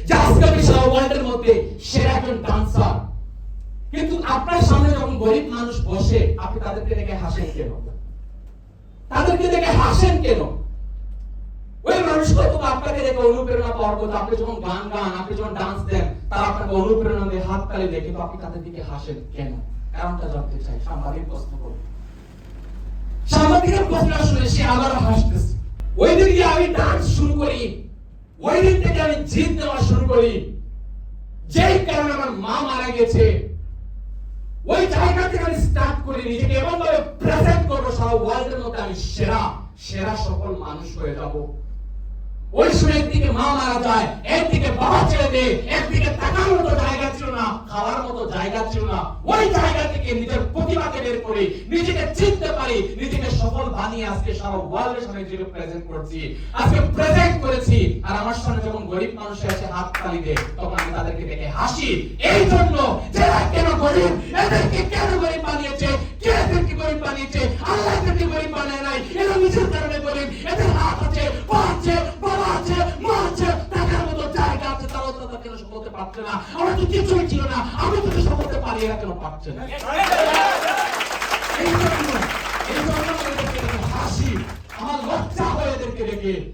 যে আজকে আমি সারা ওয়ার্ল্ডের মধ্যে সেরা একজন ডান্সার, কিন্তু আপনার সামনে যখন গরিব মানুষ বসে আপনি তাদেরকে দেখে হাসেন কেন? তাদেরকে দেখে হাসেন কেন? ওই মানুষটা তো আপনাকে দেখে অনুপ্রেরণা পাওয়ার কথা। আপনি যখন গান গান, আপনি যখন ডান্স দেন, তারা আপনাকে অনুপ্রেরণা দিয়ে হাততালি দেয়, কিন্তু আপনি তাদের দিকে হাসেন কেন? কারণটা জানতে চাই। সাংবাদিক প্রশ্ন করুন। সাংবাদিকের প্রশ্ন শুনে সে আবার হাসতেছে। ওই দিন গিয়ে আমি ডান্স শুরু করি, ওই দিন থেকে আমি জিত দেওয়া শুরু করি, যেই কারণে আমার মা মারা গেছে, ওই জায়গা থেকে আমি স্টার্ট করি নিজেকে এমন ভাবে প্রেজেন্ট করবো সারা ওয়ার্ল্ডের মধ্যে আমি সেরা সেরা সকল মানুষ হয়ে যাব। ওই সময় একদিকে মা মারা যায়, একদিকে বাবা ছেড়ে দেয়, একদিকে থাকার মতো জায়গা ছিল না, খাওয়ার মতো জায়গা ছিল না। ওই জায়গা থেকে নিজের প্রতিভাকে বের করে নিজেকে চিনতে পারি, নিজেকে সফল বানিয়ে আজকে সারা ওয়ার্ল্ডের সামনে নিজেকে প্রেজেন্ট করছি, আজকে প্রেজেন্ট করেছি। আর আমার সামনে যখন গরিব মানুষ এসে হাত তালি দেয়, তখন আমি তাদেরকে দেখে হাসি। এই জন্য যারা কেন গরিব, এদেরকে কেন গরিব বানিয়েছে, কে এদেরকে গরিব বানিয়েছে? আল্লাহ এদেরকে গরিব বানায় নাই, এরা নিজের কারণে গরিব। এদের হাত আছে, পা আছে, বাবা আছে, মা আছে, টাকার মতো জায়গা আছে, তারাও তাদের কেন সফল হতে পারছে না? আমার তো কিছুই ছিল না, আমি তো সফল হতে পারি, এরা কেন পারছে না? এই জন্য হাসি, আমার লজ্জা হয় এদেরকে দেখে।